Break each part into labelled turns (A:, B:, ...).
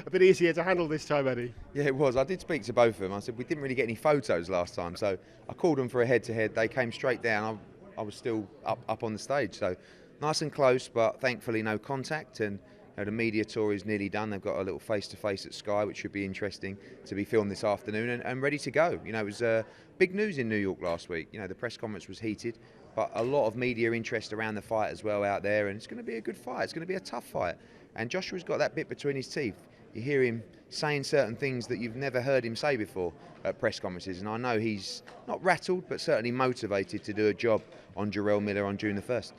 A: a bit easier to handle this time, Eddie.
B: Yeah, it was. I did speak to both of them. I said, we didn't really get any photos last time, so I called them for a head-to-head. They came straight down. I was still up on the stage, so nice and close, but thankfully no contact. And the media tour is nearly done. They've got a little face-to-face at Sky, which should be interesting to be filmed this afternoon and ready to go. It was big news in New York last week. The press conference was heated, but a lot of media interest around the fight as well out there, and it's going to be a good fight. It's going to be a tough fight. And Joshua's got that bit between his teeth. You hear him saying certain things that you've never heard him say before at press conferences, and I know he's not rattled, but certainly motivated to do a job on Jarrell Miller on June the 1st.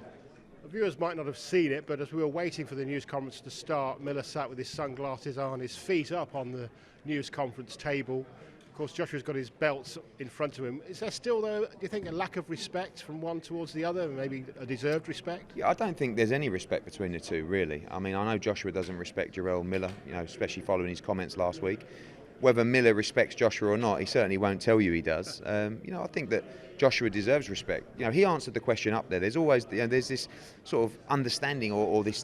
A: The viewers might not have seen it, but as we were waiting for the news conference to start, Miller sat with his sunglasses on, his feet up on the news conference table. Of course, Joshua's got his belts in front of him. Is there still, though, do you think, a lack of respect from one towards the other, maybe a deserved respect?
B: Yeah, I don't think there's any respect between the two, really. I mean, I know Joshua doesn't respect Jarrell Miller, especially following his comments last week. Whether Miller respects Joshua or not, he certainly won't tell you he does. I think that Joshua deserves respect. He answered the question up there. There's always, there's this sort of understanding or this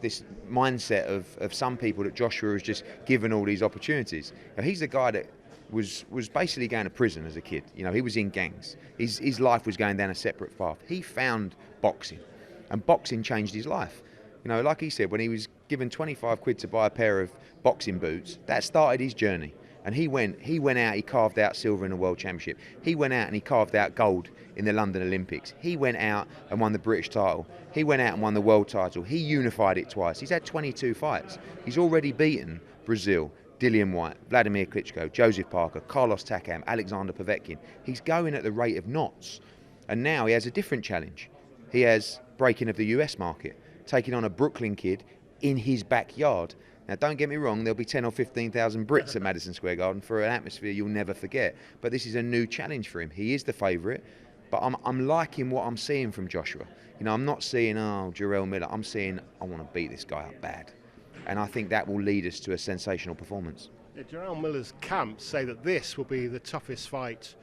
B: mindset of some people that Joshua has just given all these opportunities. He's the guy that was basically going to prison as a kid. He was in gangs. His life was going down a separate path. He found boxing, and boxing changed his life. Like he said, when he was given 25 quid to buy a pair of boxing boots, that started his journey. And he went out, he carved out silver in the World Championship. He went out and he carved out gold in the London Olympics. He went out and won the British title. He went out and won the world title. He unified it twice. He's had 22 fights. He's already beaten Brazil, Dillian White, Vladimir Klitschko, Joseph Parker, Carlos Takam, Alexander Povetkin. He's going at the rate of knots. And now he has a different challenge. He has breaking of the US market, taking on a Brooklyn kid in his backyard. Now, don't get me wrong, there'll be 10 or 15,000 Brits at Madison Square Garden for an atmosphere you'll never forget. But this is a new challenge for him. He is the favourite, but I'm liking what I'm seeing from Joshua. I'm not seeing, Jarrell Miller. I'm seeing, I want to beat this guy up bad. And I think that will lead us to a sensational performance.
A: Yeah, Jarrell Miller's camp say that this will be the toughest fight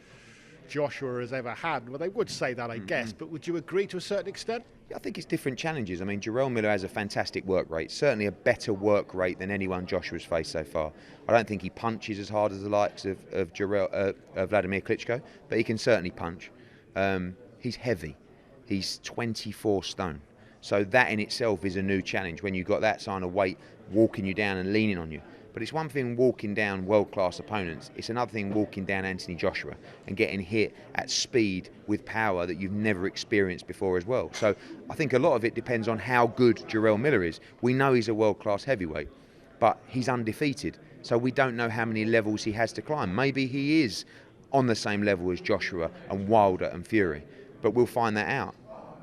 A: Joshua has ever had. Well, they would say that, I guess, but would you agree to a certain extent?
B: I think it's different challenges. I mean, Jarrell Miller has a fantastic work rate, certainly a better work rate than anyone Joshua's faced so far. I don't think he punches as hard as the likes of Vladimir Klitschko, but he can certainly punch. He's heavy. He's 24 stone. So that in itself is a new challenge when you've got that kind of weight walking you down and leaning on you. But it's one thing walking down world-class opponents. It's another thing walking down Anthony Joshua and getting hit at speed with power that you've never experienced before as well. So I think a lot of it depends on how good Jarrell Miller is. We know he's a world-class heavyweight, but he's undefeated. So we don't know how many levels he has to climb. Maybe he is on the same level as Joshua and Wilder and Fury, but we'll find that out.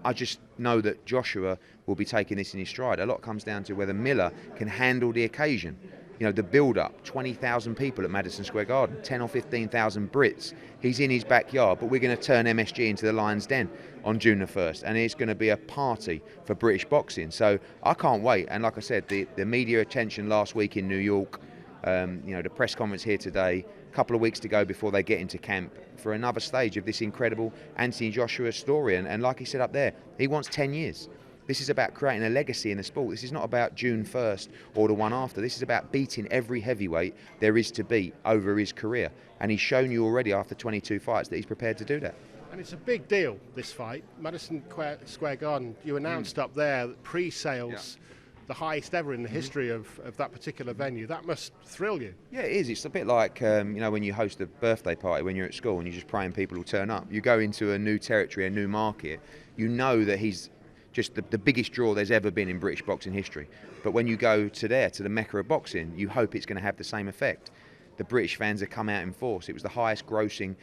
B: I just know that Joshua will be taking this in his stride. A lot comes down to whether Miller can handle the occasion. The build-up, 20,000 people at Madison Square Garden, 10 or 15,000 Brits. He's in his backyard, but we're going to turn MSG into the Lion's Den on June the 1st, and it's going to be a party for British boxing. So I can't wait. And like I said, the media attention last week in New York, the press conference here today, a couple of weeks to go before they get into camp for another stage of this incredible Anthony Joshua story. And like he said up there, he wants 10 years. This is about creating a legacy in the sport. This is not about June 1st or the one after. This is about beating every heavyweight there is to beat over his career. And he's shown you already after 22 fights that he's prepared to do that.
A: And it's a big deal, this fight. Madison Square Garden, you announced up there that pre-sales, the highest ever in the history of that particular venue. That must thrill you.
B: Yeah, it is. It's a bit like, when you host a birthday party when you're at school and you're just praying people will turn up. You go into a new territory, a new market. You know that he's just the biggest draw there's ever been in British boxing history. But when you go to the Mecca of boxing, you hope it's going to have the same effect. The British fans have come out in force. It was the highest grossing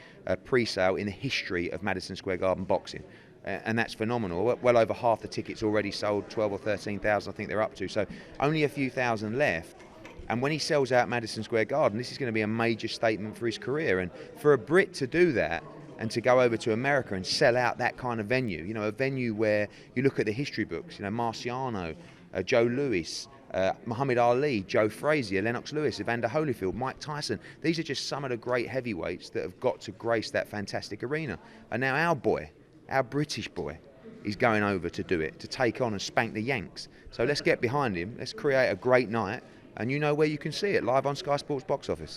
B: pre-sale in the history of Madison Square Garden boxing. And that's phenomenal. Well over half the tickets already sold, 12 or 13,000 I think they're up to. So only a few thousand left. And when he sells out Madison Square Garden, this is going to be a major statement for his career. And for a Brit to do that, and to go over to America and sell out that kind of venue, a venue where you look at the history books, Marciano, Joe Louis, Muhammad Ali, Joe Frazier, Lennox Lewis, Evander Holyfield, Mike Tyson. These are just some of the great heavyweights that have got to grace that fantastic arena. And now our British boy, is going over to do it, to take on and spank the Yanks. So let's get behind him. Let's create a great night. and you know where you can see it, live on Sky Sports box office.